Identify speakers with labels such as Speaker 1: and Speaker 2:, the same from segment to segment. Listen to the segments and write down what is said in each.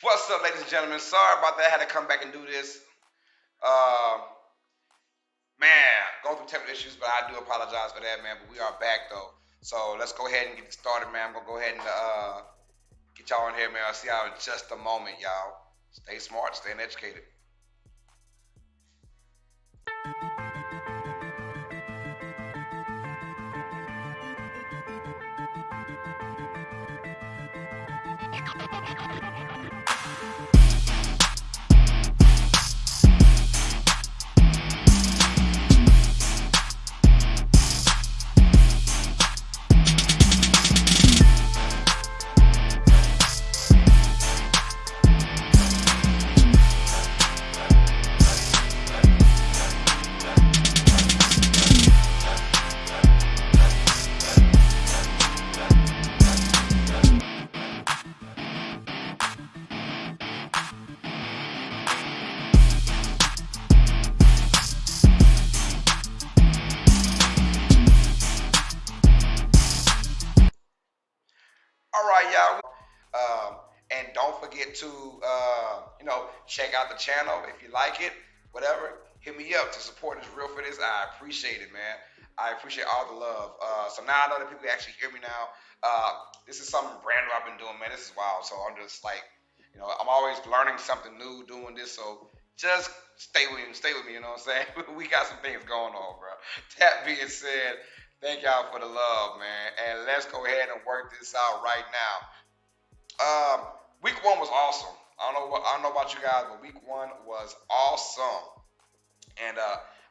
Speaker 1: What's up, ladies and gentlemen? Sorry about that. I had to come back and do this. Uh, man, going through technical issues, but I do apologize for that, man. But we are back though, so let's go ahead and get it started, man. I'm gonna go ahead and get y'all in here, man. I'll see y'all in just a moment, y'all. Stay smart, stay educated. All right, y'all. And don't forget to, check out the channel if you like it. Whatever, hit me up to support this real for this. I appreciate it, man. I appreciate all the love. So now I know that people actually hear me now. This is something brand new I've been doing, man. This is wild. So I'm just like, I'm always learning something new doing this. So just stay with me. You know what I'm saying? We got some things going on, bro. That being said, thank y'all for the love, man. And let's go ahead and work this out right now. Week one was awesome. I don't know about you guys, but week one was awesome, and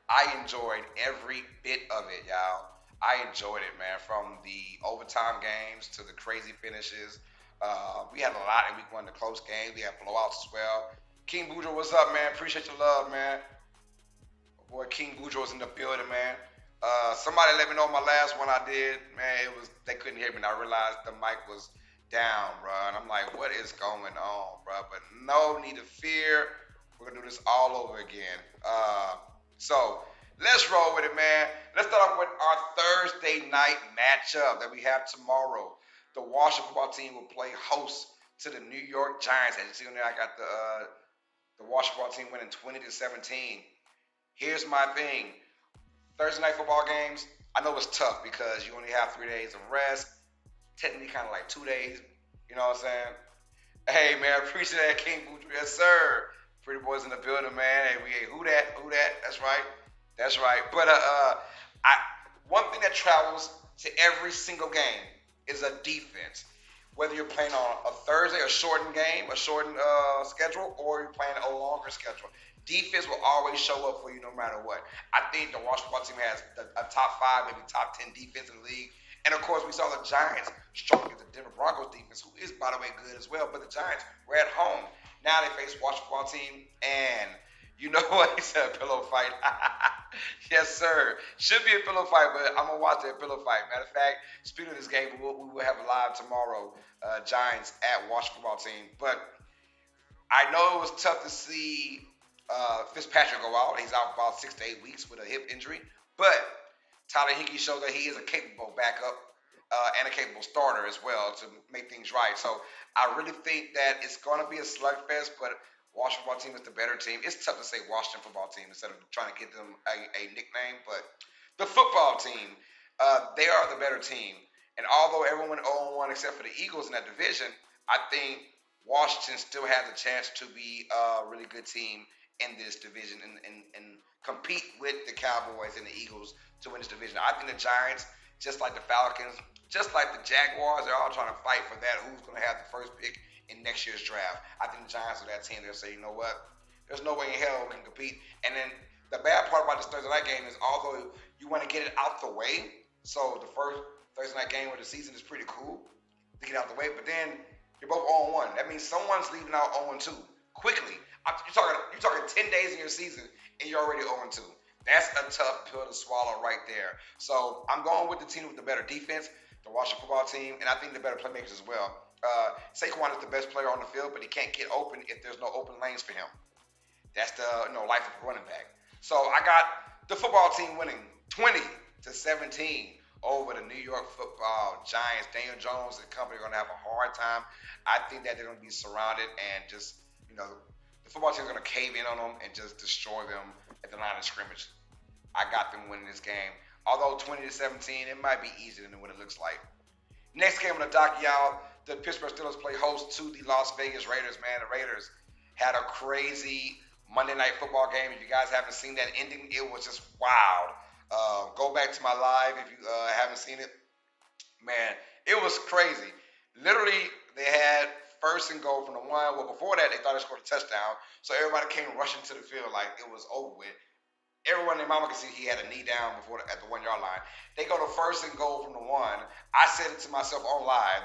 Speaker 1: I enjoyed every bit of it, y'all. I enjoyed it, man. From the overtime games to the crazy finishes. We had a lot in week one. The close games. We had blowouts as well. King Boudreaux, what's up, man? Appreciate your love, man. My boy King Boudreaux was in the building, man. Somebody let me know my last one I did, man. It was they couldn't hear me, and I realized the mic was down, bro. And I'm like, what is going on, bro? But no need to fear. We're gonna do this all over again. So let's roll with it, man. Let's start off with our Thursday night matchup that we have tomorrow. The Washington football team will play host to the New York Giants. As you see on there, I got the Washington football team winning 20-17. Here's my thing. Thursday night football games, I know it's tough because you only have 3 days of rest. Technically, kind of like 2 days. You know what I'm saying? Hey, man, appreciate that, King Boudreaux. Yes, sir. Pretty boys in the building, man. Hey, who that? That's right. That's right. But one thing that travels to every single game is a defense. Whether you're playing on a Thursday, a shortened game, a shortened schedule, or you're playing a longer schedule, defense will always show up for you no matter what. I think the Washington football team has a top five, maybe top 10 defense in the league. And of course, we saw the Giants struggle against the Denver Broncos defense, who is, by the way, good as well. But the Giants were at home. Now they face Washington football team, and you know what? He said a pillow fight. Yes, sir. Should be a pillow fight, but I'm gonna watch that pillow fight. Matter of fact, speaking of this game, we will have a live tomorrow. Giants at Washington football team. But I know it was tough to see Fitzpatrick go out. He's out about 6 to 8 weeks with a hip injury, but Tyler Hinkey showed that he is a capable backup and a capable starter as well to make things right. So I really think that it's going to be a slugfest, but Washington football team is the better team. It's tough to say Washington football team instead of trying to get them a nickname, but the football team, they are the better team. And although everyone went 0-1 except for the Eagles in that division, I think Washington still has a chance to be a really good team in this division and compete with the Cowboys and the Eagles to win this division. I think the Giants, just like the Falcons, just like the Jaguars, they're all trying to fight for that. Who's going to have the first pick in next year's draft? I think the Giants are that team. They'll say, you know what? There's no way in hell we can compete. And then the bad part about this Thursday night game is although you want to get it out the way, so the first Thursday night game of the season is pretty cool to get out the way, but then you're both 0-1. That means someone's leaving out 0-2 quickly. You're talking 10 days in your season and you're already 0-2. That's a tough pill to swallow right there. So I'm going with the team with the better defense, the Washington football team, and I think the better playmakers as well. Saquon is the best player on the field, but he can't get open if there's no open lanes for him. That's the life of a running back. So I got the football team winning 20-17 over the New York Football Giants. Daniel Jones and company are going to have a hard time. I think that they're going to be surrounded and just, you know, the football team is going to cave in on them and just destroy them at the line of scrimmage. I got them winning this game. Although 20-17, it might be easier than what it looks like. Next game on the docket, y'all, the Pittsburgh Steelers play host to the Las Vegas Raiders. Man, the Raiders had a crazy Monday Night Football game. If you guys haven't seen that ending, it was just wild. Go back to my live if you haven't seen it. Man, it was crazy. Literally, they had first and goal from the one. Well, before that, they thought they scored a touchdown. So everybody came rushing to the field like it was over with. Everyone in mama could see he had a knee down at the 1 yard line. They go to first and goal from the one. I said it to myself on live.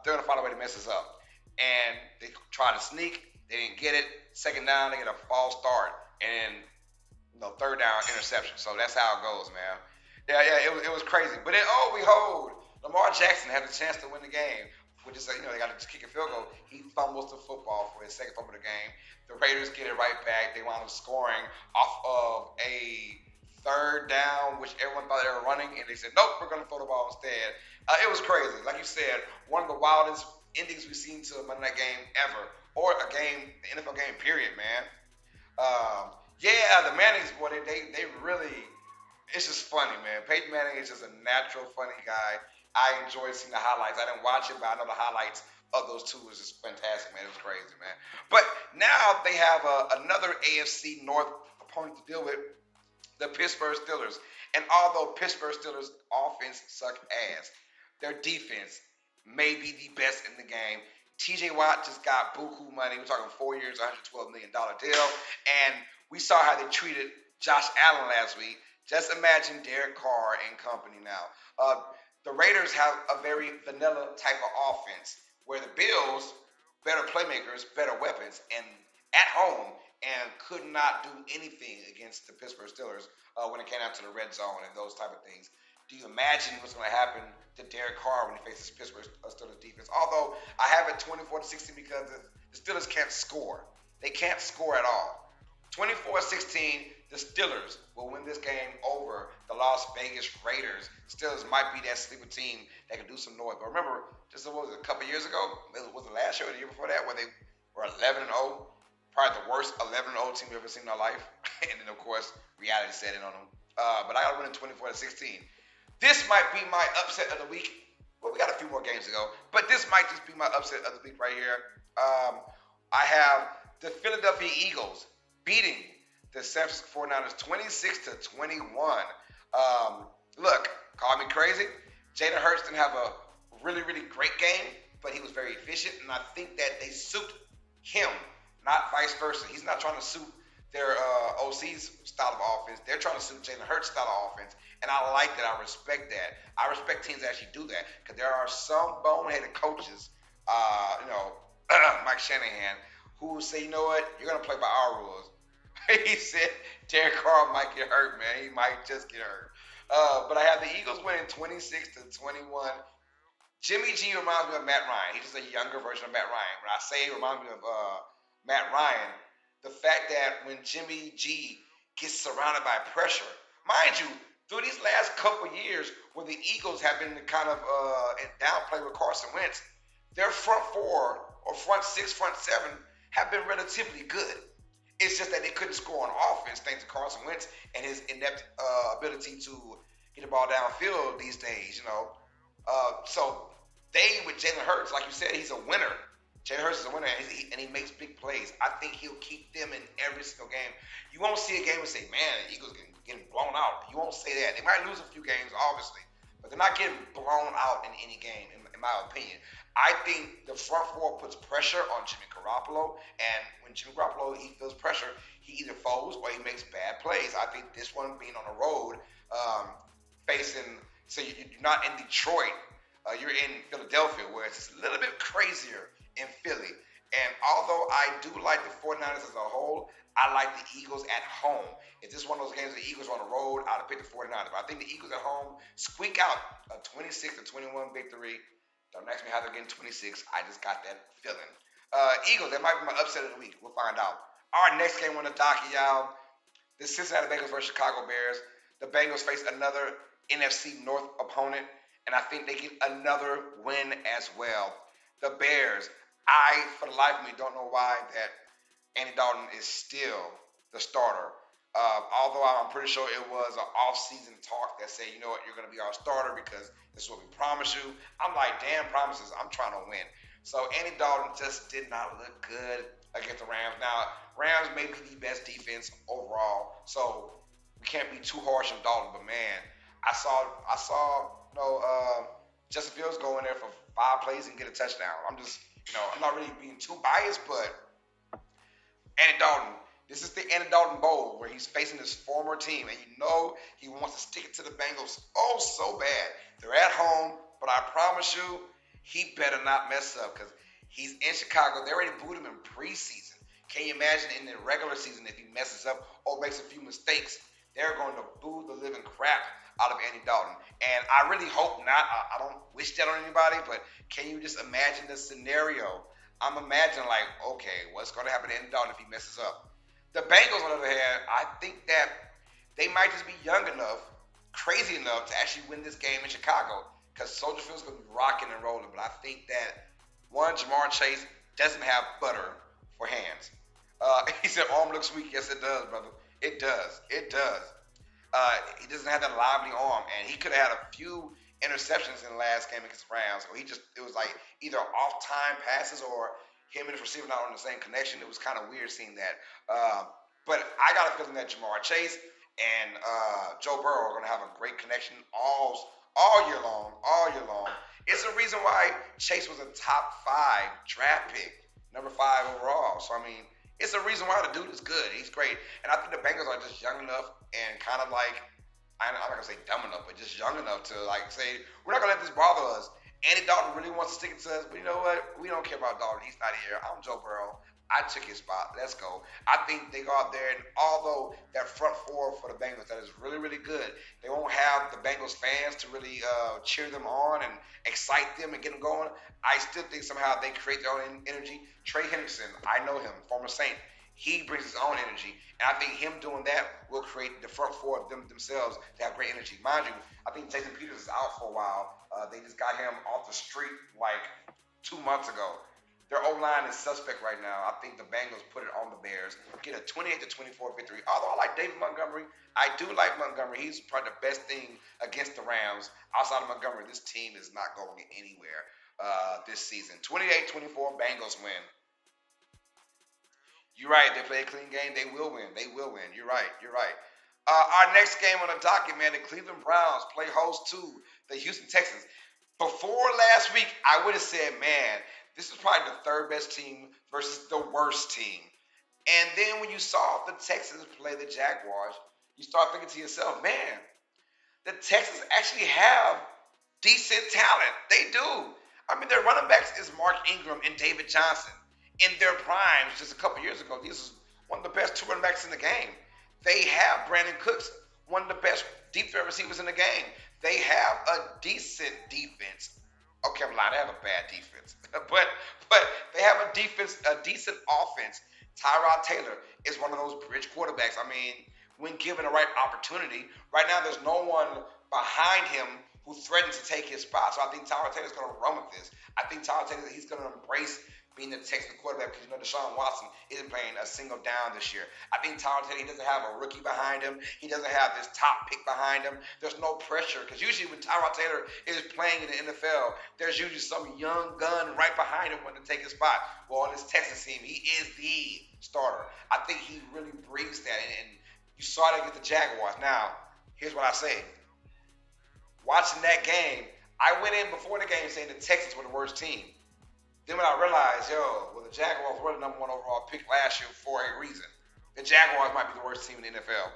Speaker 1: They're gonna find a way to mess us up, and they try to sneak. They didn't get it. Second down, they get a false start, and third down interception. So that's how it goes, man. Yeah, it was crazy. But then, oh, behold, Lamar Jackson had a chance to win the game, which is, they got to just kick a field goal. He fumbles the football for his second fumble of the game. The Raiders get it right back. They wound up scoring off of a third down, which everyone thought they were running, and they said, nope, we're going to throw the ball instead. It was crazy. Like you said, one of the wildest endings we've seen to a Monday night game ever, or a game, the NFL game, period, man. The Mannings, boy, they really, it's just funny, man. Peyton Manning is just a natural funny guy. I enjoyed seeing the highlights. I didn't watch it, but I know the highlights of those two was just fantastic, man. It was crazy, man. But now they have another AFC North opponent to deal with, the Pittsburgh Steelers. And although Pittsburgh Steelers offense suck ass, their defense may be the best in the game. TJ Watt just got buku money. We're talking 4 years, $112 million deal. And we saw how they treated Josh Allen last week. Just imagine Derek Carr and company now. The Raiders have a very vanilla type of offense where the Bills, better playmakers, better weapons, and at home, and could not do anything against the Pittsburgh Steelers when it came out to the red zone and those type of things. Do you imagine what's going to happen to Derek Carr when he faces Pittsburgh Steelers defense? Although I have it 24-16 because the Steelers can't score. They can't score at all. 24-16, the Steelers will win this game over the Las Vegas Raiders. Steelers might be that sleeper team that can do some noise. But remember, just a couple years ago, was it last year or the year before that, where they were 11-0? Probably the worst 11-0 team we've ever seen in our life. And then, of course, reality set in on them. But I got to win in 24-16. This might be my upset of the week. Well, we got a few more games to go. But this might just be my upset of the week right here. I have the Philadelphia Eagles beating the San Francisco 49ers 26-21. Look, call me crazy. Jalen Hurts didn't have a really, really great game, but he was very efficient, and I think that they suit him, not vice versa. He's not trying to suit their OC's style of offense. They're trying to suit Jalen Hurts' style of offense, and I like that. I respect that. I respect teams that actually do that, because there are some boneheaded coaches, Mike Shanahan, who say, you know what, you're going to play by our rules. He said Derek Carr might get hurt, man. He might just get hurt. But I have the Eagles winning 26-21. Jimmy G reminds me of Matt Ryan. He's just a younger version of Matt Ryan. When I say it reminds me of Matt Ryan, the fact that when Jimmy G gets surrounded by pressure, mind you, through these last couple years where the Eagles have been kind of in downplay with Carson Wentz, their front four or front six, front seven have been relatively good. It's just that they couldn't score on offense thanks to Carson Wentz and his inept ability to get the ball downfield these days, So they, with Jalen Hurts, like you said, he's a winner. Jalen Hurts is a winner, and he makes big plays. I think he'll keep them in every single game. You won't see a game and say, man, the Eagles getting blown out. You won't say that. They might lose a few games, obviously, but they're not getting blown out in any game, in my opinion. I think the front four puts pressure on Jimmy Garoppolo, and when Jimmy Garoppolo, he feels pressure, he either folds or he makes bad plays. I think this one being on the road, so you're not in Detroit, you're in Philadelphia, where it's a little bit crazier in Philly. And although I do like the 49ers as a whole, I like the Eagles at home. If this is one of those games the Eagles are on the road, I'd have picked the 49ers. But I think the Eagles at home squeak out a 26-21 victory. Don't ask me how they're getting 26. I just got that feeling. Eagles, that might be my upset of the week. We'll find out. Our next game on the docket, y'all. The Cincinnati Bengals versus Chicago Bears. The Bengals face another NFC North opponent, and I think they get another win as well. The Bears. I, for the life of me, don't know why that Andy Dalton is still the starter. Although I'm pretty sure it was an off-season talk that said, you know what, you're going to be our starter because this is what we promise you. I'm like, damn promises. I'm trying to win. So Andy Dalton just did not look good against the Rams. Now, Rams may be the best defense overall, so we can't be too harsh on Dalton. But man, I saw Justin Fields go in there for 5 plays and get a touchdown. I'm not really being too biased, but Andy Dalton. This is the Andy Dalton Bowl where he's facing his former team, and he wants to stick it to the Bengals oh so bad. They're at home, but I promise you, he better not mess up because he's in Chicago. They already booed him in preseason. Can you imagine in the regular season if he messes up or makes a few mistakes? They're going to boo the living crap out of Andy Dalton. And I really hope not. I don't wish that on anybody, but can you just imagine the scenario? I'm imagining like, okay, what's going to happen to Andy Dalton if he messes up? The Bengals, on the other hand, I think that they might just be young enough, crazy enough to actually win this game in Chicago because Soldier Field's going to be rocking and rolling. But I think that, one, Jamar Chase doesn't have butter for hands. He said, arm looks weak. Yes, it does, brother. It does. It does. He doesn't have that lively arm, and he could have had a few interceptions in the last game against the Rams. So it was like either off-time passes or him and his receiver not on the same connection. It was kind of weird seeing that. But I got a feeling that Jamar Chase and Joe Burrow are going to have a great connection all year long. All year long. It's the reason why Chase was a top 5 draft pick, number 5 overall. So I mean, it's a reason why the dude is good. He's great, and I think the Bengals are just young enough and kind of like I'm not gonna say dumb enough, but just young enough to like say we're not gonna let this bother us. Andy Dalton really wants to stick it to us, but you know what? We don't care about Dalton. He's not here. I'm Joe Burrow. I took his spot. Let's go. I think they go out there, and although that front four for the Bengals that is really, really good, they won't have the Bengals fans to really cheer them on and excite them and get them going. I still think somehow they create their own energy. Trey Hendrickson, I know him, former Saint. He brings his own energy, and I think him doing that will create the front four of themselves to have great energy. Mind you, I think Jason Peters is out for a while. They just got him off the street like 2 months ago. Their O-line is suspect right now. I think the Bengals put it on the Bears, get a 28-24 victory. Although I like David Montgomery, I do like Montgomery. He's probably the best thing against the Rams. Outside of Montgomery, this team is not going anywhere this season. 28-24, Bengals win. You're right. They play a clean game. They will win. They will win. You're right. You're right. Our next game on the docket, man, the Cleveland Browns play host to the Houston Texans. Before last week, I would have said, man, this is probably the third best team versus the worst team. And then when you saw the Texans play the Jaguars, you start thinking to yourself, man, the Texans actually have decent talent. They do. I mean, their running backs is Mark Ingram and David Johnson. In their primes just a couple years ago, this is one of the best 2 running backs in the game. They have Brandon Cooks, one of the best deep threat receivers in the game. They have a decent defense. Okay, I'm lying. They have a bad defense, but they have a decent offense. Tyrod Taylor is one of those bridge quarterbacks. I mean, when given the right opportunity, right now there's no one behind him who threatens to take his spot. So I think Tyrod Taylor's going to run with this. I think Tyrod Taylor, he's going to embrace being the Texas quarterback because Deshaun Watson isn't playing a single down this year. I think Tyrod Taylor, he doesn't have a rookie behind him. He doesn't have this top pick behind him. There's no pressure because usually when Tyrod Taylor is playing in the NFL, there's usually some young gun right behind him wanting to take his spot. Well, on this Texas team, he is the starter. I think he really breathes that, and you saw that against the Jaguars. Now, here's what I say. Watching that game, I went in before the game saying the Texans were the worst team. Then when I realized, the Jaguars were the number 1 overall pick last year for a reason. The Jaguars might be the worst team in the NFL.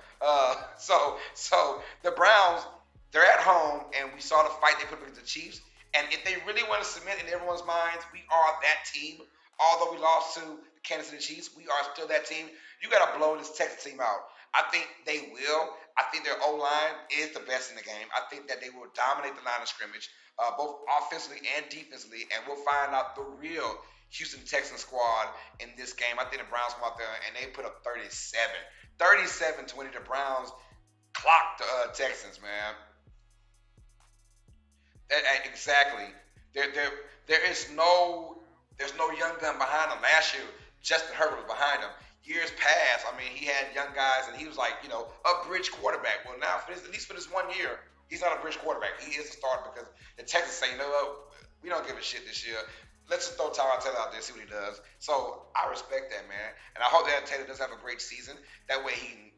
Speaker 1: So the Browns, they're at home, and we saw the fight they put against the Chiefs. And if they really want to submit in everyone's minds, we are that team. Although we lost to the Kansas City Chiefs, we are still that team. You got to blow this Texas team out. I think they will. I think their O-line is the best in the game. I think that they will dominate the line of scrimmage, both offensively and defensively, and we'll find out the real Houston Texans squad in this game. I think the Browns come out there and they put up 37. 37-20. The Browns clocked the Texans, man. Exactly. There, there, there is no, there's no young gun behind him. Last year, Justin Herbert was behind him. Years past, I mean, he had young guys, and he was like, a bridge quarterback. Well, now for this, at least for this one year, he's not a bridge quarterback. He is a starter because the Texans say, you know what, we don't give a shit this year. Let's just throw Tyrod Taylor out there, see what he does. So I respect that, man, and I hope that Taylor does have a great season. That way, he can,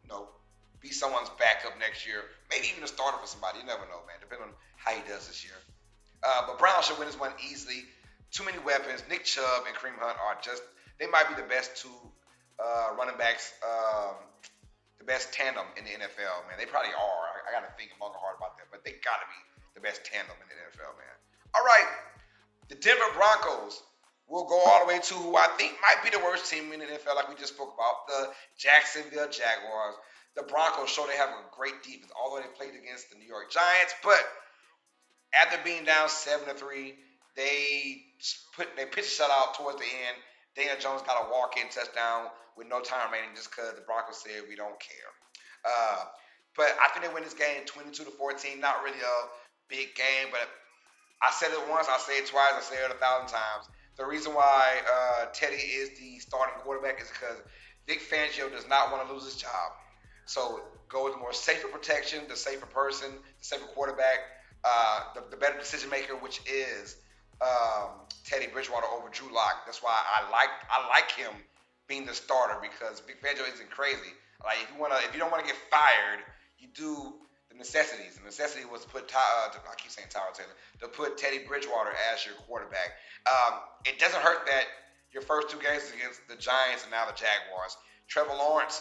Speaker 1: be someone's backup next year, maybe even a starter for somebody. You never know, man, depending on how he does this year. But Brown should win this one easily. Too many weapons. Nick Chubb and Kareem Hunt are just, they might be the best two running backs, the best tandem in the NFL, man. They probably are. I got to think long and hard about that, but they got to be the best tandem in the NFL, man. All right. The Denver Broncos will go all the way to who I think might be the worst team in the NFL, like we just spoke about, the Jacksonville Jaguars. The Broncos show they have a great defense, although they played against the New York Giants, but after being down 7-3, they pitched a shutout towards the end. Daniel Jones got a walk-in touchdown with no time remaining just because the Broncos said we don't care. But I think they win this game 22-14. Not really a big game, but I said it once, I say it twice, I say it 1,000 times. The reason why Teddy is the starting quarterback is because Vic Fangio does not want to lose his job. So go with the more safer protection, the safer person, the safer quarterback. The better decision maker, which is Teddy Bridgewater over Drew Lock. That's why I like him being the starter because Big Fangio isn't crazy. Like if you don't want to get fired, you do the necessities. The necessity was to put I keep saying Tyler Taylor, to put Teddy Bridgewater as your quarterback. It doesn't hurt that your first two games against the Giants and now the Jaguars. Trevor Lawrence,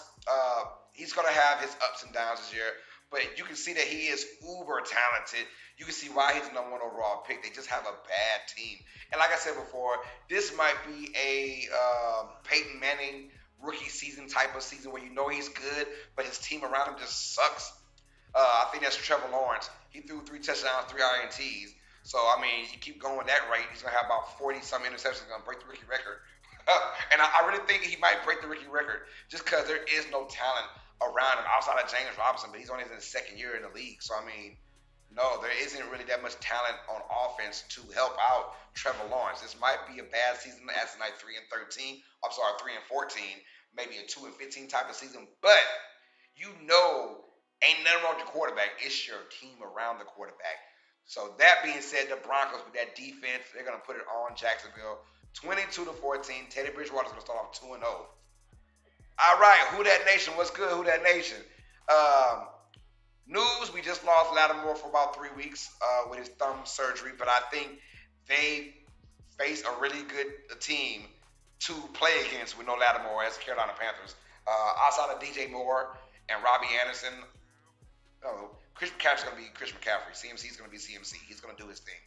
Speaker 1: he's gonna have his ups and downs this year. But you can see that he is uber talented. You can see why he's the number one overall pick. They just have a bad team. And like I said before, this might be a Peyton Manning rookie season type of season where you know he's good, but his team around him just sucks. I think that's Trevor Lawrence. He threw 3 touchdowns, 3 INTs. So, I mean, you keep going at that rate, he's going to have about 40-some interceptions. He's going to break the rookie record. And I really think he might break the rookie record just because there is no talent around him outside of James Robinson, but he's only in his second year in the league. So, I mean, no, there isn't really that much talent on offense to help out Trevor Lawrence. This might be a bad season as like 3-13. I'm sorry, 3-14, maybe a 2-15 type of season. But ain't nothing wrong with your quarterback. It's your team around the quarterback. So that being said, the Broncos with that defense, they're gonna put it on Jacksonville, 22-14. Teddy Bridgewater's gonna start off 2-0. All right, Who Dat Nation? What's good, Who Dat Nation? News, we just lost Lattimore for about 3 weeks with his thumb surgery, but I think they face a really good team to play against with no Lattimore as the Carolina Panthers. Outside of DJ Moore and Robbie Anderson, Chris McCaffrey's going to be Chris McCaffrey. CMC's going to be CMC. He's going to do his thing.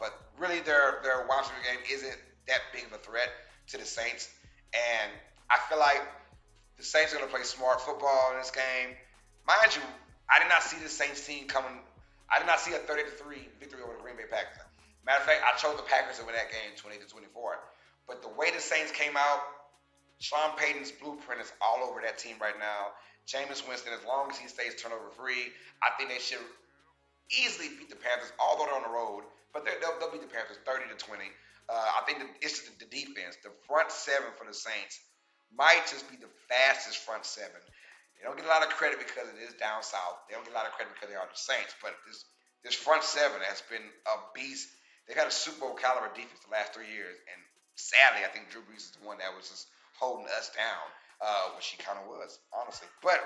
Speaker 1: But really, their wide receiver game isn't that big of a threat to the Saints. And I feel like the Saints are going to play smart football in this game. Mind you, I did not see the Saints team coming. I did not see a 30-3 victory over the Green Bay Packers. Matter of fact, I chose the Packers to win that game 20-24. But the way the Saints came out, Sean Payton's blueprint is all over that team right now. Jameis Winston, as long as he stays turnover free, I think they should easily beat the Panthers, although they're on the road. But they'll beat the Panthers 30-20. I think it's the defense. The front seven for the Saints might just be the fastest front seven. They don't get a lot of credit because it is down south. They don't get a lot of credit because they are the Saints. But this front seven has been a beast. They've had a Super Bowl caliber defense the last 3 years. And sadly, I think Drew Brees is the one that was just holding us down, which he kind of was, honestly. But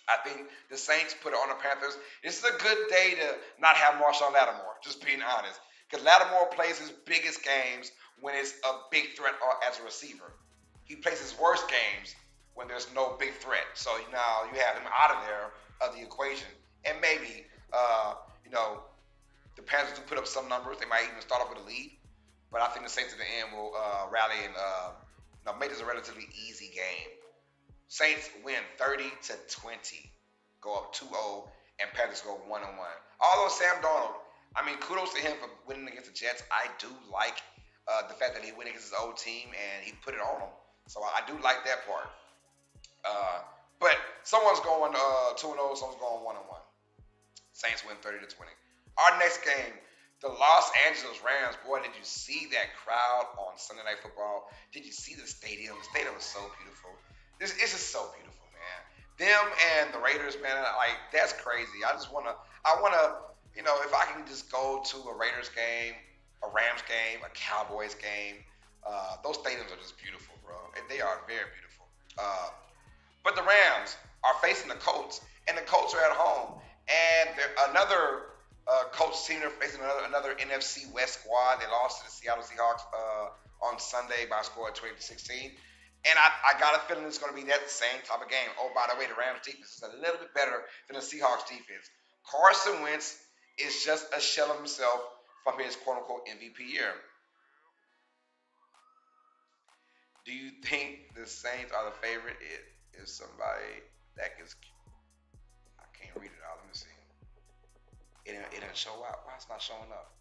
Speaker 1: I think the Saints put it on the Panthers. This is a good day to not have Marshawn Lattimore, just being honest. Because Lattimore plays his biggest games when it's a big threat as a receiver. He plays his worst games when there's no big threat. So now you have him out of there of the equation. And maybe, the Panthers do put up some numbers. They might even start off with a lead. But I think the Saints at the end will rally and make this a relatively easy game. Saints win 30-20, go up 2-0, and Panthers go 1-1. Although Sam Darnold, kudos to him for winning against the Jets. I do like the fact that he went against his old team and he put it on them. So I do like that part. But someone's going 2-0, someone's going 1-1. Saints win 30-20. Our next game, The Los Angeles Rams, boy, did you see that crowd on Sunday Night Football? Did you see the stadium? The stadium was so beautiful. It's just so beautiful, man. Them and the Raiders, man, like that's crazy. I wanna, if I can just go to a Raiders game, a Rams game, a Cowboys game, those stadiums are just beautiful, bro. They are very beautiful. But the Rams are facing the Colts, and the Colts are at home, and another Colts team are facing another NFC West squad. They lost to the Seattle Seahawks on Sunday by a score of 20-16. And I got a feeling it's going to be that same type of game. Oh, by the way, the Rams defense is a little bit better than the Seahawks defense. Carson Wentz is just a shell of himself from his quote unquote MVP year. Do you think the Saints are the favorite? It is somebody that gets. I can't read it out. Let me see. It didn't show up. Why it's not showing up?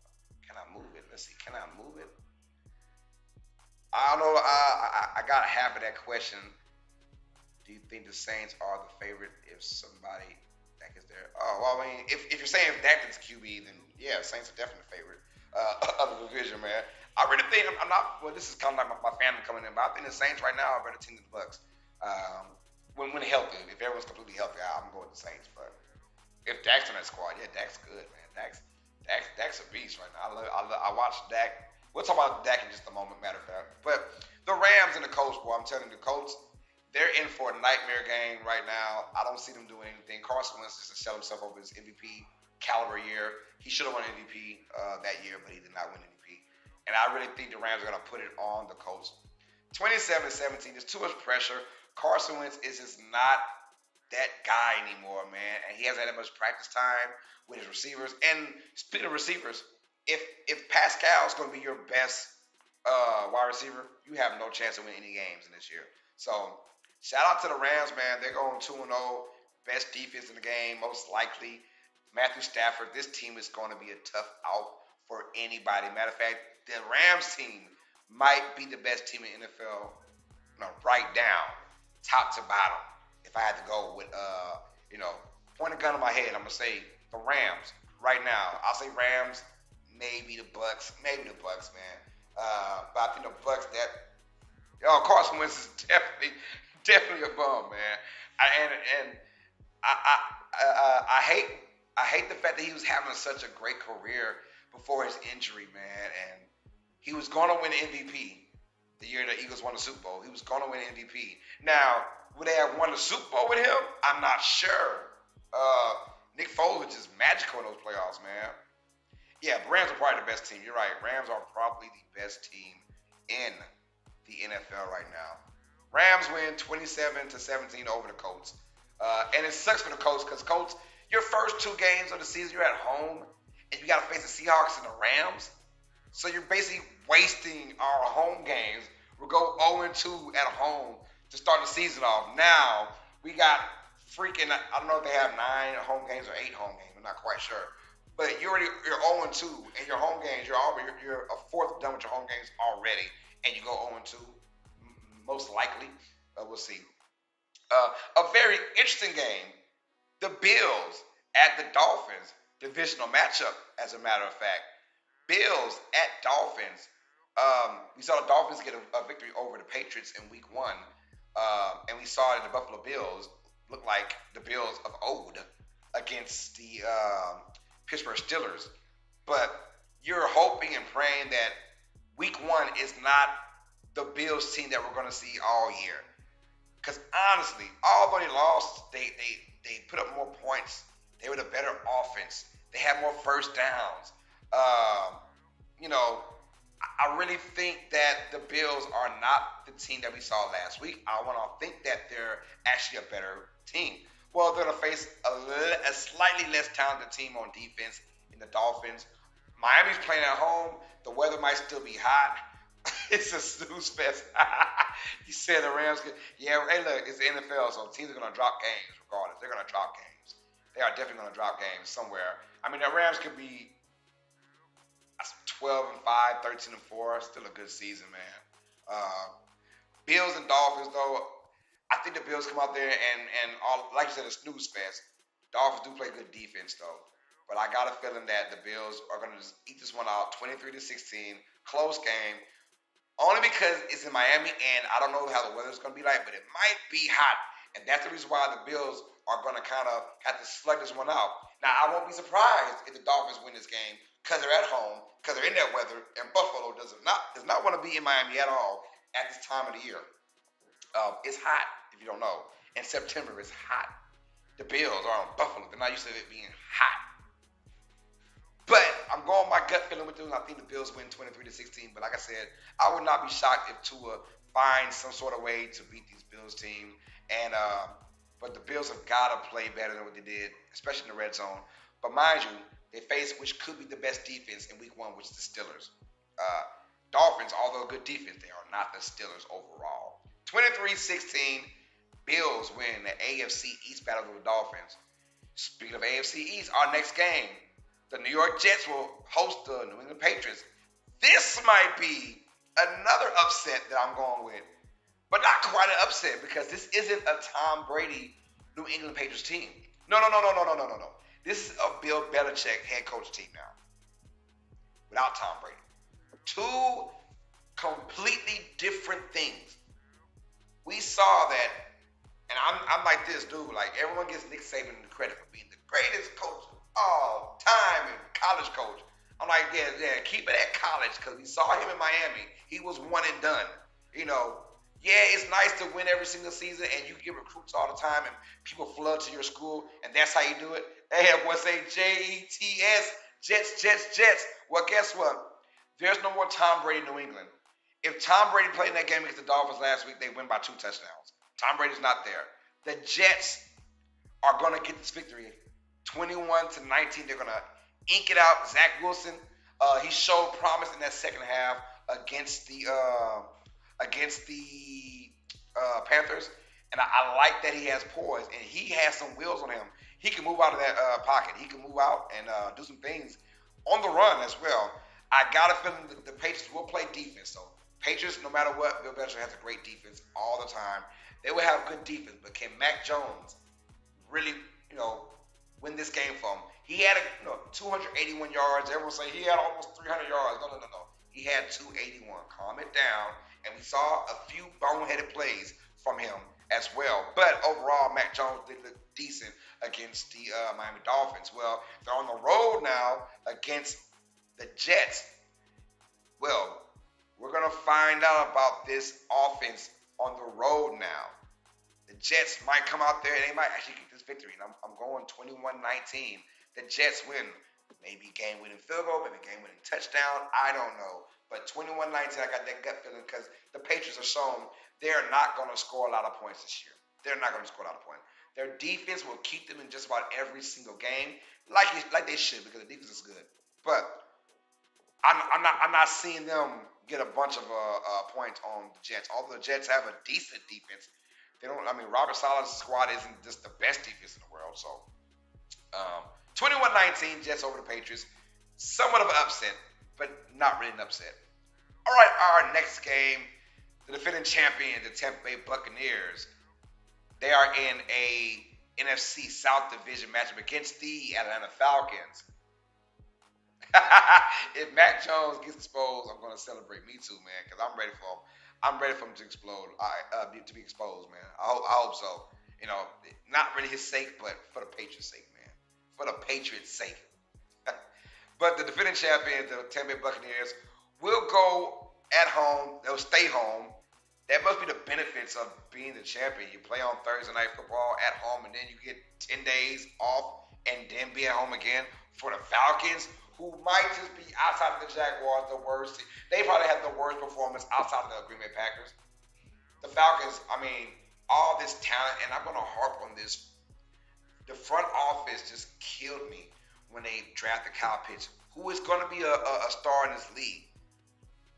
Speaker 1: Can I move it? Let's see. Can I move it? I don't know. I got half of that question. Do you think the Saints are the favorite if somebody Dak is there? Oh, well, I mean, if you're saying if Dak is QB, then yeah, Saints are definitely the favorite of the division, man. I really think I'm not. Well, this is kind of like my family coming in, but I think the Saints right now are a better team than the Bucks. When healthy, if everyone's completely healthy, I'm going with the Saints. But if Dak's on that squad, yeah, Dak's good, man. Dak's a beast right now. I watch Dak. We'll talk about Dak in just a moment, matter of fact. But the Rams and the Colts, boy, I'm telling you, the Colts, they're in for a nightmare game right now. I don't see them doing anything. Carson Wentz just to sell himself over his MVP caliber year. He should have won MVP that year, but he did not win MVP. And I really think the Rams are going to put it on the Colts. 27-17, there's too much pressure. Carson Wentz is just not that guy anymore, man. And he hasn't had that much practice time with his receivers. And speaking of receivers, if Pascal's going to be your best wide receiver, you have no chance to win any games in this year. So shout out to the Rams, man. They're going 2-0, best defense in the game, most likely. Matthew Stafford, this team is going to be a tough out for anybody. Matter of fact, the Rams team might be the best team in the NFL, right down, top to bottom. If I had to go with, point a gun on my head, I'm gonna say the Rams right now. I'll say Rams, maybe the Bucks, man. But I think the Bucks Carson Wentz is definitely a bum, man. I hate the fact that he was having such a great career before his injury, man. And he was going to win MVP the year the Eagles won the Super Bowl. He was going to win MVP. Now, would they have won the Super Bowl with him? I'm not sure. Nick Foles was just magical in those playoffs, man. Yeah, Rams are probably the best team. You're right. Rams are probably the best team in the NFL right now. Rams win 27-17 over the Colts. And it sucks for the Colts because Colts, your first two games of the season, you're at home, and you got to face the Seahawks and the Rams. So you're basically wasting our home games. We'll go 0-2 at home to start the season off. Now, we got freaking, I don't know if they have 9 home games or 8 home games. I'm not quite sure. But you're 0-2 in your home games. You're a fourth done with your home games already, and you go 0-2, most likely. We'll see. A very interesting game. The Bills at the Dolphins, divisional matchup, as a matter of fact. Bills at Dolphins. We saw the Dolphins get a victory over the Patriots in week 1. And we saw the Buffalo Bills look like the Bills of old against the Pittsburgh Steelers. But you're hoping and praying that week 1 is not the Bills team that we're going to see all year. Because honestly, although they lost, they put up more points. They were the better offense. They had more first downs. I really think that the Bills are not the team that we saw last week. I want to think that they're actually a better team. Well, they're going to face a slightly less talented team on defense in the Dolphins. Miami's playing at home. The weather might still be hot. It's a snooze fest. You said the Rams could. Yeah, hey, look, it's the NFL, so teams are going to drop games regardless. They're going to drop games. They are definitely going to drop games somewhere. I mean, the Rams could be 12-5, 13-4. Still a good season, man. Bills and Dolphins, though, I think the Bills come out there and all, like you said, a snooze fest. Dolphins do play good defense, though. But I got a feeling that the Bills are going to just eat this one out, 23-16, close game. Only because it's in Miami and I don't know how the weather's going to be like, but it might be hot. And that's the reason why the Bills are going to kind of have to slug this one out. Now, I won't be surprised if the Dolphins win this game because they're at home, because they're in that weather, and Buffalo does not want to be in Miami at all at this time of the year. It's hot, if you don't know. In September, it's hot. The Bills are on Buffalo. They're not used to it being hot. But I'm going my gut feeling with them. I think the Bills win 23-16. But like I said, I would not be shocked if Tua finds some sort of way to beat these Bills team. And but the Bills have got to play better than what they did, especially in the red zone. But mind you, they face which could be the best defense in Week 1, which is the Steelers. Uh, Dolphins, although a good defense, they are not the Steelers overall. 23-16, Bills win the AFC East battle with the Dolphins. Speaking of AFC East, our next game, the New York Jets will host the New England Patriots. This might be another upset that I'm going with, but not quite an upset because this isn't a Tom Brady New England Patriots team. No. This is a Bill Belichick head coach team now, without Tom Brady. Two completely different things. We saw that, and I'm like this dude. Like everyone gives Nick Saban the credit for being the greatest coach of all time and college coach. I'm like, yeah, keep it at college because we saw him in Miami. He was one and done. Yeah, it's nice to win every single season and you get recruits all the time and people flood to your school and that's how you do it. They have what say Jets, Jets. Well, guess what? There's no more Tom Brady in New England. If Tom Brady played in that game against the Dolphins last week, they win by 2 touchdowns. Tom Brady's not there. The Jets are going to get this victory 21-19. They're going to ink it out. Zach Wilson, he showed promise in that second half against the Panthers, and I like that he has poise and he has some wheels on him. He can move out of that pocket. He can move out and do some things on the run as well. I got a feeling that the Patriots will play defense. So Patriots, no matter what, Bill Belichick has a great defense all the time. They will have good defense, but can Mac Jones really, win this game for him? He had 281 yards. Everyone say he had almost 300 yards. No. He had 281. Calm it down. And we saw a few boneheaded plays from him as well. But overall, Mac Jones did look decent against the Miami Dolphins. Well, they're on the road now against the Jets. Well, we're going to find out about this offense on the road now. The Jets might come out there and they might actually get this victory. And I'm going 21-19. The Jets win. Maybe game-winning field goal, maybe game-winning touchdown. I don't know. But 21-19, I got that gut feeling because the Patriots are shown they're not going to score a lot of points this year. They're not going to score a lot of points. Their defense will keep them in just about every single game, like they should, because the defense is good. But I'm not seeing them get a bunch of points on the Jets. Although the Jets have a decent defense, they don't. I mean, Robert Sala's squad isn't just the best defense in the world. So, 21-19, Jets over the Patriots. Somewhat of an upset, but not really an upset. All right, our next game, the defending champion, the Tampa Bay Buccaneers. They are in a NFC South Division matchup against the Atlanta Falcons. If Mac Jones gets exposed, I'm going to celebrate. Me too, man, because I'm ready for him. I'm ready for him to explode, to be exposed, man. I hope so. Not really his sake, but for the Patriots' sake, man. For the Patriots' sake. But the defending champions, the Tampa Bay Buccaneers, will go at home. They'll stay home. That must be the benefits of being the champion. You play on Thursday Night Football at home, and then you get 10 days off and then be at home again. For the Falcons, who might just be outside of the Jaguars, the worst. They probably have the worst performance outside of the Green Bay Packers. The Falcons, all this talent, and I'm going to harp on this. The front office just killed me when they drafted Kyle Pitts, who is going to be a star in this league,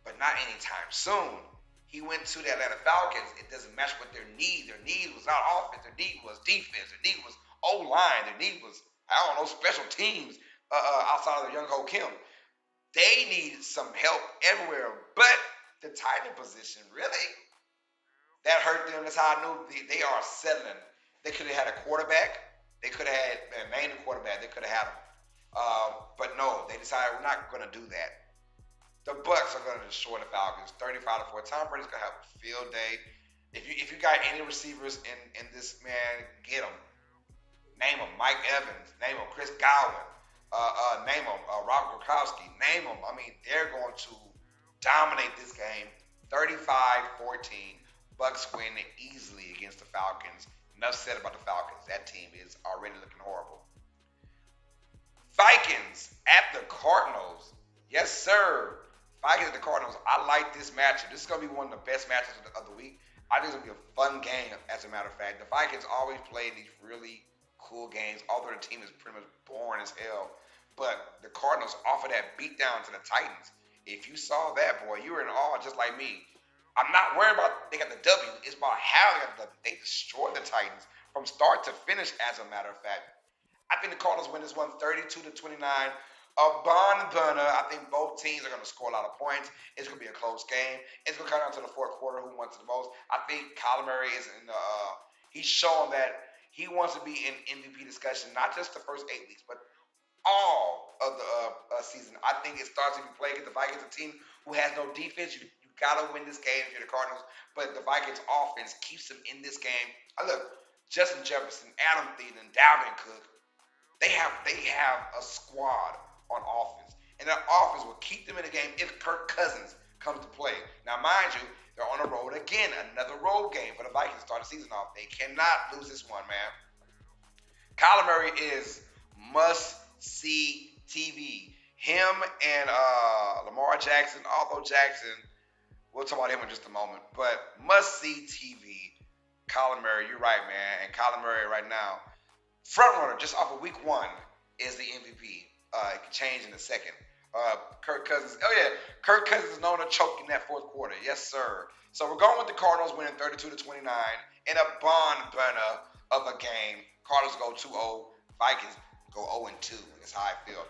Speaker 1: but not anytime soon. He went to the Atlanta Falcons. It doesn't match what their need. Their need was not offense. Their need was defense. Their need was O-line. Their need was, special teams outside of the young Ho Kim. They needed some help everywhere, but the tight end position, really? That hurt them. That's how I knew they are settling. They could have had a quarterback. They could have had a main quarterback. They could have had him. But no, they decided we're not going to do that. The Bucks are going to destroy the Falcons, 35-4. Tom Brady's going to have a field day. If you got any receivers in this, man, get them. Name them. Mike Evans. Name them. Chris Godwin. Name them. Robert Gronkowski. Name them. I mean, they're going to dominate this game. 35-14. Bucks win easily against the Falcons. Enough said about the Falcons. That team is already looking horrible. Vikings at the Cardinals. Yes, sir. Vikings at the Cardinals. I like this matchup. This is going to be one of the best matchups of the week. I think it's going to be a fun game, as a matter of fact. The Vikings always play these really cool games, although the team is pretty much boring as hell. But the Cardinals offer that beatdown to the Titans. If you saw that, boy, you were in awe just like me. I'm not worried about they got the W. It's about how they got the W. They destroyed the Titans from start to finish, as a matter of fact. I think the Cardinals win this one 32-29. A barn burner. I think both teams are going to score a lot of points. It's going to be a close game. It's going to come down to the fourth quarter who wants it the most. I think Kyler Murray is in the he's showing that he wants to be in MVP discussion, not just the first 8 weeks, but all of the season. I think it starts if you play against the Vikings, a team who has no defense. You got to win this game if you're the Cardinals. But the Vikings offense keeps them in this game. Look, Justin Jefferson, Adam Thielen, Dalvin Cook, they have a squad on offense. And that offense will keep them in the game if Kirk Cousins comes to play. Now, mind you, they're on the road again, another road game for the Vikings to start the season off. They cannot lose this one, man. Kyler Murray is must-see TV. Him and Lamar Jackson, although Jackson, we'll talk about him in just a moment, but must-see TV. Kyler Murray, you're right, man. And Kyler Murray right now, front runner just off of week 1 is the MVP. It can change in a second. Kirk Cousins, Kirk Cousins is known to choke in that fourth quarter. Yes, sir. So we're going with the Cardinals winning 32-29 in a barn burner of a game. Cardinals go 2-0. Vikings go 0-2. That's how I feel.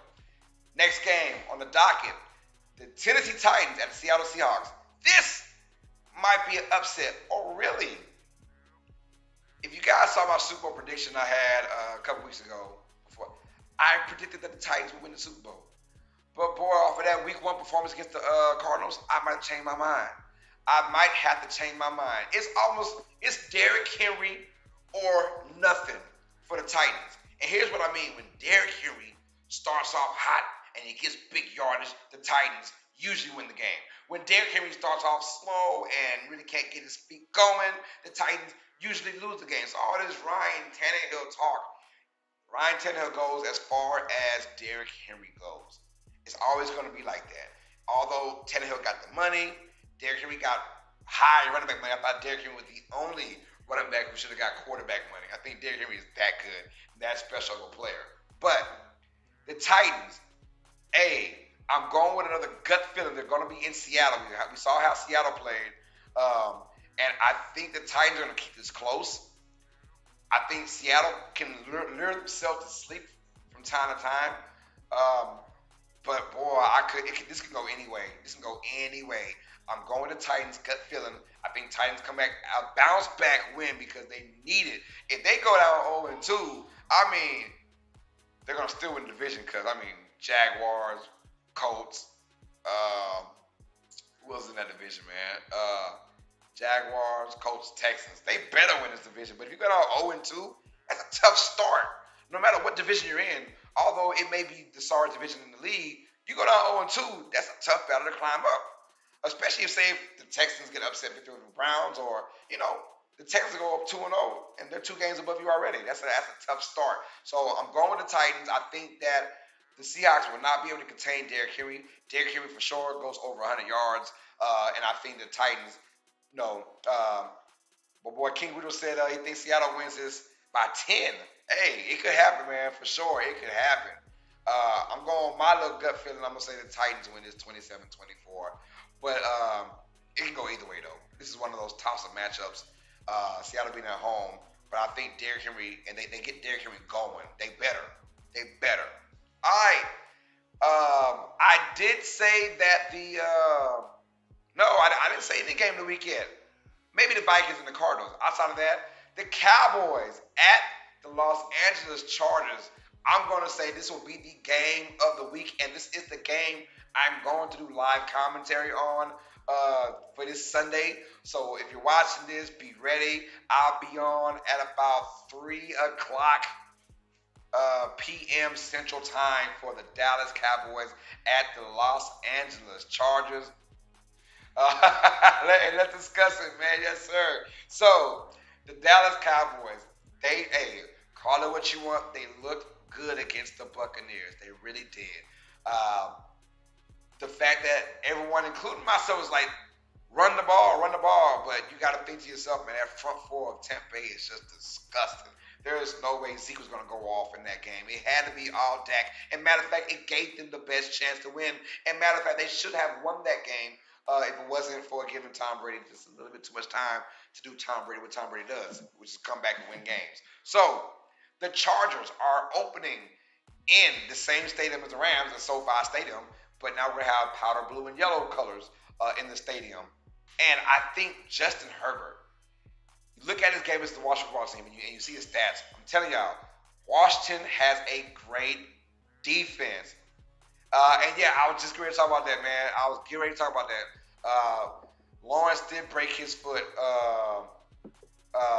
Speaker 1: Next game on the docket, the Tennessee Titans at the Seattle Seahawks. This might be an upset. Oh, really? If you guys saw my Super Bowl prediction I had a couple weeks ago, I predicted that the Titans would win the Super Bowl. But boy, off of that week 1 performance against the Cardinals, I might change my mind. I might have to change my mind. It's Derrick Henry or nothing for the Titans. And here's what I mean. When Derrick Henry starts off hot and he gets big yardage, the Titans usually win the game. When Derrick Henry starts off slow and really can't get his feet going, the Titans usually lose the game. So all this Ryan Tannehill talk, Ryan Tannehill goes as far as Derrick Henry goes. It's always going to be like that. Although Tannehill got the money, Derrick Henry got high running back money. I thought Derrick Henry was the only running back who should have got quarterback money. I think Derrick Henry is that good, that special of a player. But the Titans, I'm going with another gut feeling. They're going to be in Seattle. We saw how Seattle played. And I think the Titans are going to keep this close. I think Seattle can lure themselves to sleep from time to time. But boy, this can go anyway. This can go anyway. I'm going to Titans, gut feeling. I think Titans come back, a bounce back win because they need it. If they go down 0-2, I mean, they're going to still win the division because, Jaguars, Colts, who else in that division, man? Jaguars, Colts, Texans. They better win this division. But if you go down 0-2, that's a tough start. No matter what division you're in, although it may be the sorriest division in the league, you go down 0-2, that's a tough battle to climb up. Especially if the Texans get upset with the Browns or, the Texans go up 2-0 and they're 2 games above you already. That's a tough start. So I'm going with the Titans. I think that the Seahawks will not be able to contain Derrick Henry. Derrick Henry for sure goes over 100 yards. And I think the Titans, my boy King Widow said he thinks Seattle wins this by 10. Hey, it could happen, man, for sure. It could happen. I'm going with my little gut feeling. I'm going to say the Titans win this 27-24. But it can go either way, though. This is one of those toss-up matchups. Seattle being at home. But I think Derrick Henry, and they get Derrick Henry going. They better. All right. I did say that I didn't say any game of the week yet. Maybe the Vikings and the Cardinals. Outside of that, the Cowboys at the Los Angeles Chargers. I'm going to say this will be the game of the week, and this is the game I'm going to do live commentary on for this Sunday. So if you're watching this, be ready. I'll be on at about 3 o'clock p.m. Central Time for the Dallas Cowboys at the Los Angeles Chargers. Let's discuss it, man. Yes, sir. So the Dallas Cowboys, hey, call it what you want. They looked good against the Buccaneers. They really did. Um, the fact that everyone, including myself, was like, run the ball. But you got to think to yourself, man, that front four of Tampa Bay is just disgusting. There is no way Zeke was going to go off in that game. It had to be all Dak. And matter of fact, it gave them the best chance to win. And matter of fact, they should have won that game if it wasn't for giving Tom Brady just a little bit too much time to do Tom Brady what Tom Brady does, which is come back and win games. So the Chargers are opening in the same stadium as the Rams, the SoFi Stadium, but now we're going to have powder blue and yellow colors in the stadium. And I think Justin Herbert, you look at his game as the Washington football team, and you see his stats. I'm telling y'all, Washington has a great defense. And yeah, I was just getting ready to talk about that, man. I was getting ready to talk about that. Lawrence did break his foot,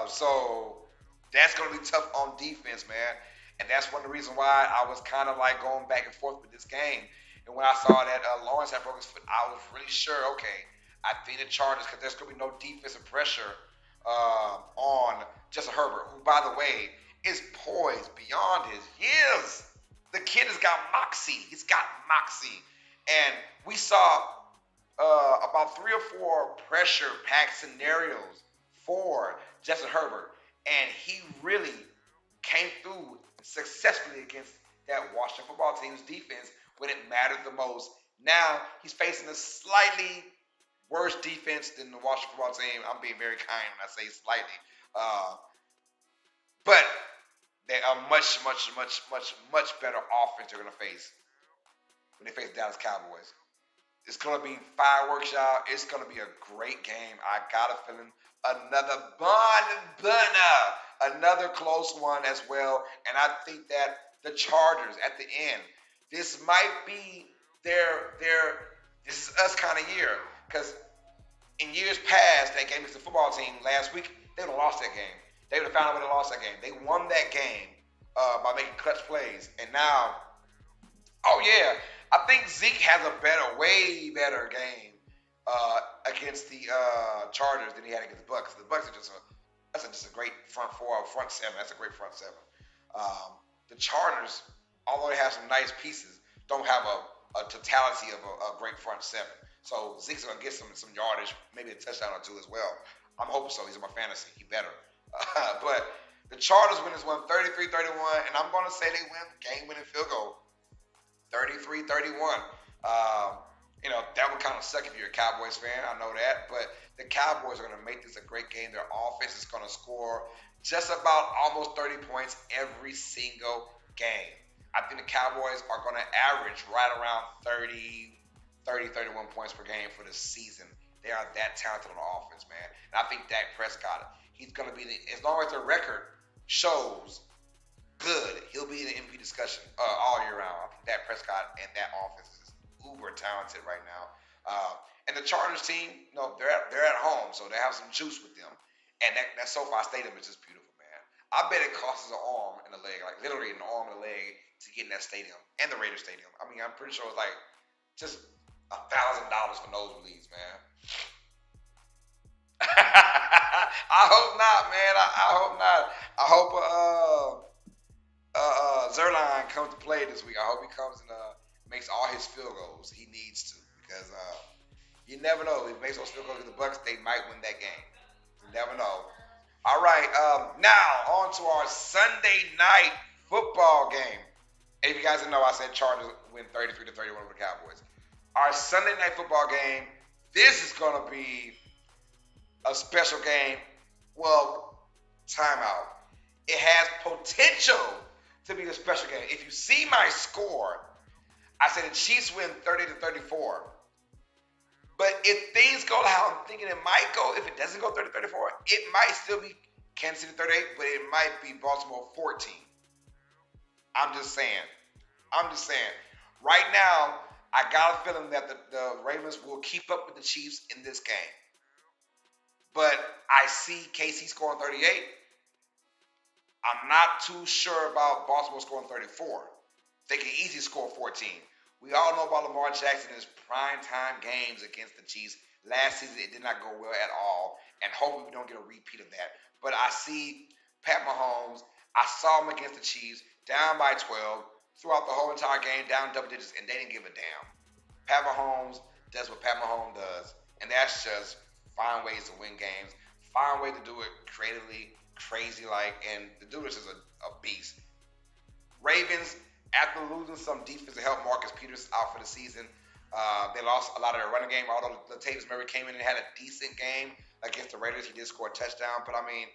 Speaker 1: so that's going to be tough on defense, man. And that's one of the reasons why I was kind of like going back and forth with this game. And when I saw that Lawrence had broke his foot, I was really sure, okay, I think the Chargers, because there's going to be no defensive pressure on Justin Herbert, who, by the way, is poised beyond his years. The kid has got moxie. He's got moxie. And we saw about 3 or 4 pressure-packed scenarios for Justin Herbert. And he really came through successfully against that Washington football team's defense when it mattered the most. Now he's facing a slightly worse defense than the Washington football team. I'm being very kind when I say slightly. But they are much better offense they're going to face when they face the Dallas Cowboys. It's going to be fireworks, y'all. It's going to be a great game. I got a feeling another another close one as well. And I think that the Chargers at the end, this might be this is us kind of year. Because in years past, that game against the football team last week, they would have lost that game. They would have found out when they lost that game. They won that game by making clutch plays. And now, oh yeah, I think Zeke has a way better game against the Chargers than he had against the Bucs. The Bucs are just a great front four, front seven. That's a great front seven. The Chargers, although they have some nice pieces, don't have a totality of a great front seven. So Zeke's going to get some yardage, maybe a touchdown or 2 as well. I'm hoping so. He's in my fantasy. He better. But the Chargers win this one 33-31, and I'm going to say they win game-winning field goal 33-31. That would kind of suck if you're a Cowboys fan. I know that. But the Cowboys are going to make this a great game. Their offense is going to score just about almost 30 points every single game. I think the Cowboys are going to average right around 31 points per game for the season. They are that talented on offense, man. And I think Dak Prescott, he's going to be, as long as their record shows good, he'll be in the MVP discussion all year round. I think Dak Prescott and that offense is uber talented right now. And the Chargers team, they're at home, so they have some juice with them. And that SoFi Stadium is just beautiful, man. I bet it costs an arm and a leg, like literally an arm and a leg to get in that stadium and the Raiders Stadium. I mean, I'm pretty sure it's like just $1,000 for nosebleeds, man. I hope not, man. I hope not. I hope Zerline comes to play this week. I hope he comes and makes all his field goals. He needs to, because you never know. If he makes those field goals with the Bucs, they might win that game. You never know. All right, now on to our Sunday night football game. And if you guys didn't know, I said Chargers win 33-31 over the Cowboys. Our Sunday night football game, this is going to be a special game. Well, timeout. It has potential to be a special game. If you see my score, I said the Chiefs win 30-34. But if things go how I'm thinking it might go, if it doesn't go 30-34, it might still be Kansas City 38, but it might be Baltimore 14. I'm just saying. I'm just saying. Right now, I got a feeling that the Ravens will keep up with the Chiefs in this game. But I see KC scoring 38. I'm not too sure about Baltimore scoring 34. They can easily score 14. We all know about Lamar Jackson in his prime time games against the Chiefs. Last season, it did not go well at all, and hopefully we don't get a repeat of that. But I see Pat Mahomes. I saw him against the Chiefs, down by 12, throughout the whole entire game, down double digits, and they didn't give a damn. Pat Mahomes does what Pat Mahomes does, and that's just find ways to win games, find ways to do it creatively, crazy like, and the dude is just a beast. Ravens, after losing some defense to help Marcus Peters out for the season, they lost a lot of their running game. Although Latavius Murray came in and had a decent game against the Raiders, he did score a touchdown. But I mean,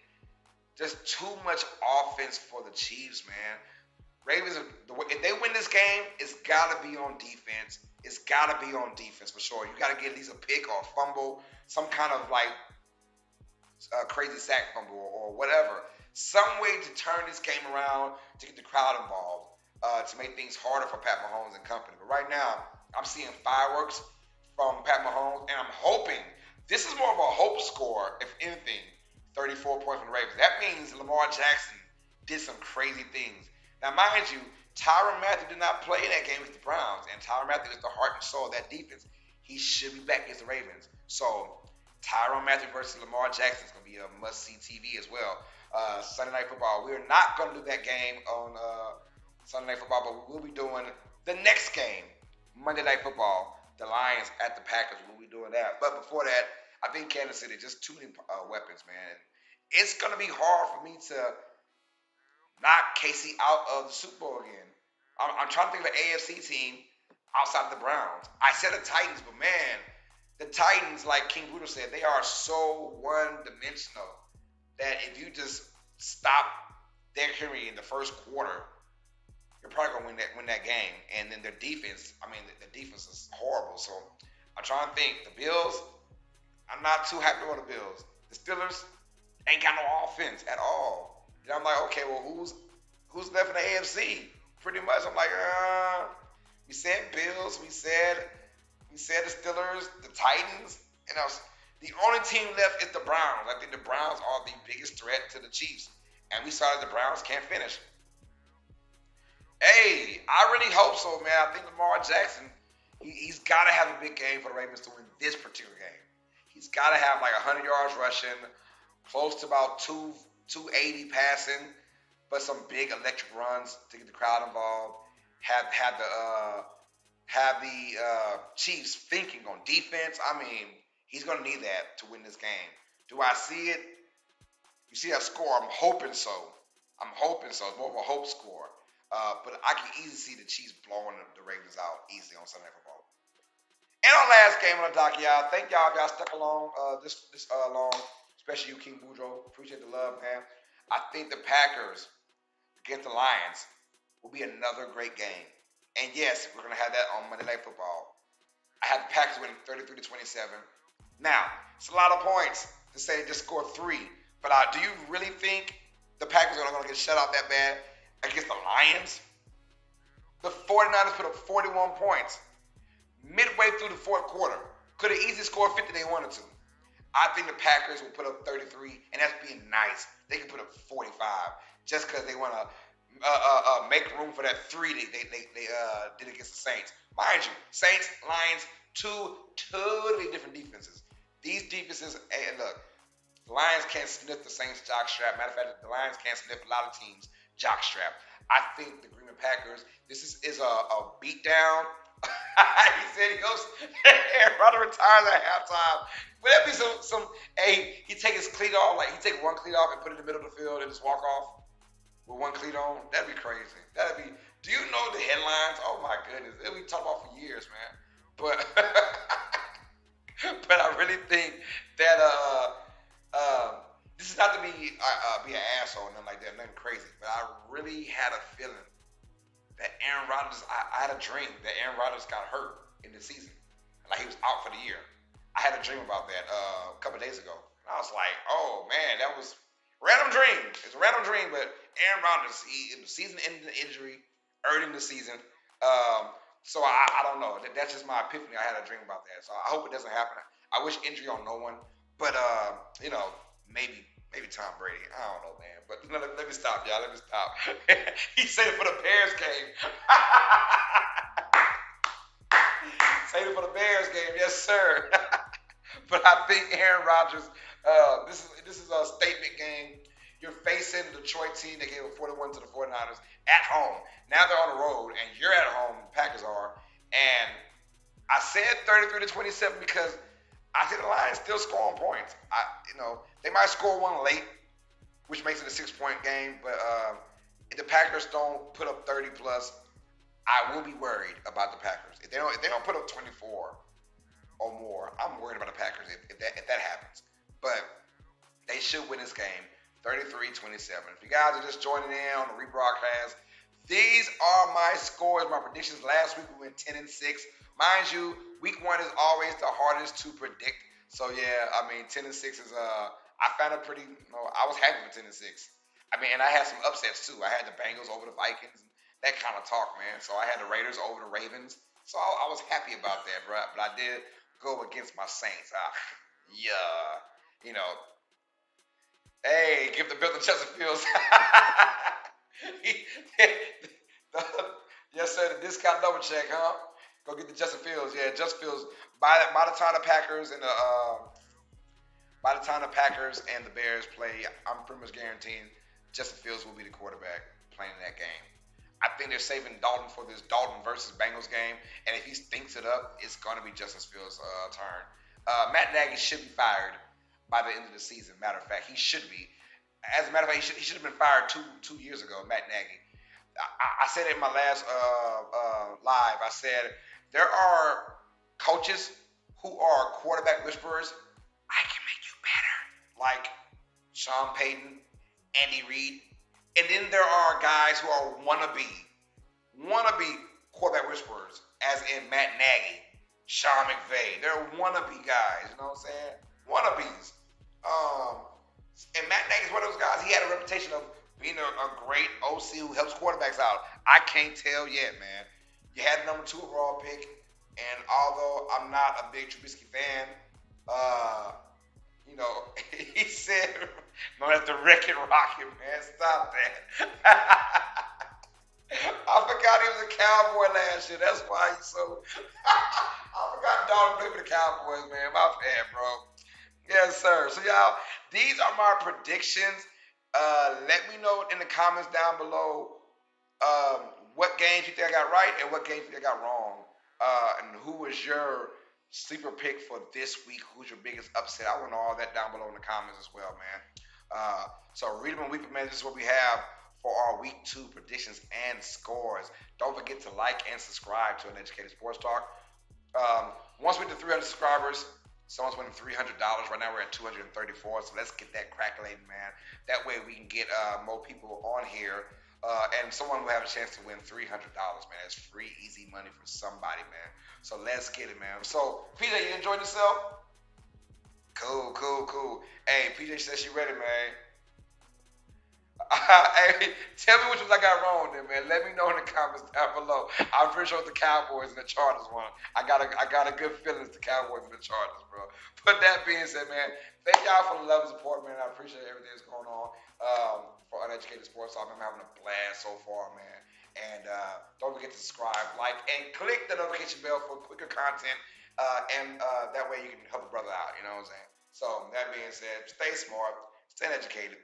Speaker 1: just too much offense for the Chiefs, man. Ravens, if they win this game, it's got to be on defense. It's got to be on defense for sure. You got to get at least a pick or a fumble, some kind of like crazy sack fumble or whatever. Some way to turn this game around to get the crowd involved, to make things harder for Pat Mahomes and company. But right now, I'm seeing fireworks from Pat Mahomes, and I'm hoping this is more of a hope score, if anything, 34 points from the Ravens. That means Lamar Jackson did some crazy things. Now, mind you, Tyrann Mathieu did not play in that game with the Browns, and Tyrann Mathieu is the heart and soul of that defense. He should be back against the Ravens. So, Tyrann Mathieu versus Lamar Jackson is going to be a must-see TV as well. Sunday Night Football. We're not going to do that game on Sunday Night Football, but we will be doing the next game, Monday Night Football, the Lions at the Packers. We'll be doing that. But before that, I think Kansas City, just too many weapons, man. It's going to be hard for me to knock KC out of the Super Bowl again. I'm trying to think of an AFC team outside of the Browns. I said the Titans, but man, the Titans, like King Buddha said, they are so one-dimensional that if you just stop Derrick Henry in the first quarter, you're probably going to win that game. And then their defense, I mean, the defense is horrible. So I'm trying to think. The Bills, I'm not too happy with the Bills. The Steelers ain't got no offense at all. And I'm like, okay, well, who's left in the AFC? Pretty much, I'm like, we said Bills, we said the Steelers, the Titans, and the only team left is the Browns. I think the Browns are the biggest threat to the Chiefs, and we saw that the Browns can't finish. Hey, I really hope so, man. I think Lamar Jackson, he's got to have a big game for the Ravens to win this particular game. He's got to have like 100 yards rushing, close to about 280 passing, but some big electric runs to get the crowd involved. Have the Chiefs thinking on defense. I mean, he's going to need that to win this game. Do I see it? You see that score? I'm hoping so. It's more of a hope score. But I can easily see the Chiefs blowing the Ravens out easily on Sunday Night Football. And our last game on the docket, y'all. Thank y'all if y'all stuck along this long, especially you, King Boudreaux. Appreciate the love, man. I think the Packers against the Lions will be another great game. And yes, we're going to have that on Monday Night Football. I have the Packers winning 33-27. Now, it's a lot of points to say just score 3. But do you really think the Packers are going to get shut out that bad against the Lions? The 49ers put up 41 points midway through the fourth quarter. Could have easily scored 50 if they wanted to. I think the Packers will put up 33, and that's being nice. They can put up 45 just because they want to make room for that 3 they did against the Saints. Mind you, Saints, Lions, two totally different defenses. These defenses, hey, look, the Lions can't sniff the Saints' jockstrap. Matter of fact, the Lions can't sniff a lot of teams' jockstrap. I think the Green Bay Packers, this is a beatdown. He said he goes, Aaron Rodgers retires at halftime. Would that be some hey, he take his cleat off, like he take one cleat off and put it in the middle of the field and just walk off with one cleat on? That'd be crazy. Do you know the headlines? Oh my goodness. It'll be talked about for years, man. But but I really think that this is not to be an asshole or nothing like that, nothing crazy. But I really had a feeling that Aaron Rodgers, I had a dream that Aaron Rodgers got hurt in the season. Like he was out for the year. I had a dream about that a couple of days ago. And I was like, oh man, that was random dream. It's a random dream, but Aaron Rodgers, the season-ending injury early in the season. So I don't know. That's just my epiphany. I had a dream about that. So I hope it doesn't happen. I wish injury on no one, but you know, maybe Tom Brady. I don't know, man. But let me stop, y'all. Let me stop. He said it for the Bears game. Said it for the Bears game, yes, sir. But I think Aaron Rodgers. This is a statement game. You're facing the Detroit team that gave a 41 to the 49ers at home. Now they're on the road, and you're at home. The Packers are, and I said 33 to 27 because I think the Lions still scoring points. They might score one late, which makes it a 6 point game. But if the Packers don't put up 30 plus, I will be worried about the Packers. If they don't put up 24 or more, I'm worried about the Packers if that happens. But they should win this game 33-27. If you guys are just joining in on the rebroadcast, these are my scores, my predictions. Last week we went 10-6. Mind you, week 1 is always the hardest to predict. So yeah, I mean 10-6 is I found it pretty. I was happy with 10-6. I mean, and I had some upsets too. I had the Bengals over the Vikings, and that kind of talk, man. So I had the Raiders over the Ravens. So I was happy about that, bro. But I did go against my Saints. Yeah, you know, hey, give the bill to Justin Fields. He- yes, sir. The discount double check, huh? Go get the Justin Fields. Yeah, Justin Fields. By the time the Packers and the Bears play, I'm pretty much guaranteeing Justin Fields will be the quarterback playing in that game. I think they're saving Dalton for this Dalton versus Bengals game, and if he stinks it up, it's going to be Justin Fields' turn. Matt Nagy should be fired by the end of the season. Matter of fact, he should be. As a matter of fact, he should have been fired two years ago. Matt Nagy. I said it in my last live. I said there are coaches who are quarterback whisperers. I can make you better, like Sean Payton, Andy Reid, and then there are guys who are wannabe quarterback whisperers, as in Matt Nagy, Sean McVay. They're wannabe guys. You know what I'm saying? Wannabes. Um, and Matt Nagy's one of those guys. He had a reputation of being a great OC who helps quarterbacks out. I can't tell yet, man. You had the number 2 overall pick, and although I'm not a big Trubisky fan, uh, he said, "No, that's the wreck it rocket, man. Stop that." I forgot he was a Cowboy last year. That's why he's so. I forgot Dalton played for the Cowboys, man. My bad, bro. Yes, sir. So, y'all, these are my predictions. Let me know in the comments down below what games you think I got right and what games you think I got wrong. And who was your sleeper pick for this week? Who's your biggest upset? I want all that down below in the comments as well, man. So read them and weep them, man. This is what we have for our week 2 predictions and scores. Don't forget to like and subscribe to Uneducated Sports Talk. Once we get to 300 subscribers, someone's winning $300. Right now we're at 234, so let's get that crackling, man. That way we can get more people on here, and someone will have a chance to win $300, man. It's free, easy money for somebody, man. So let's get it, man. So, PJ, you enjoyed yourself? Cool, cool, cool. Hey, PJ says she ready, man. Hey, tell me which ones I got wrong then, man. Let me know in the comments down below. I'm pretty sure it's the Cowboys and the Chargers one. I got a good feeling it's the Cowboys and the Chargers, bro. But that being said, man, thank y'all for the love and support, man. I appreciate everything that's going on for Uneducated Sports Talk. I'm having a blast so far, man. And don't forget to subscribe, like, and click the notification bell for quicker content. And that way you can help a brother out, you know what I'm saying? So that being said, stay smart, stay educated.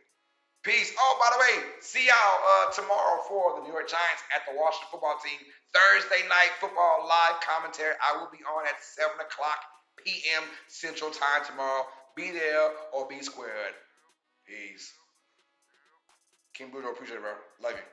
Speaker 1: Peace. Oh, by the way, see y'all tomorrow for the New York Giants at the Washington football team. Thursday night football live commentary. I will be on at 7 o'clock p.m. Central Time tomorrow. Be there or be squared. Peace. King Budo, appreciate it, bro. Love you.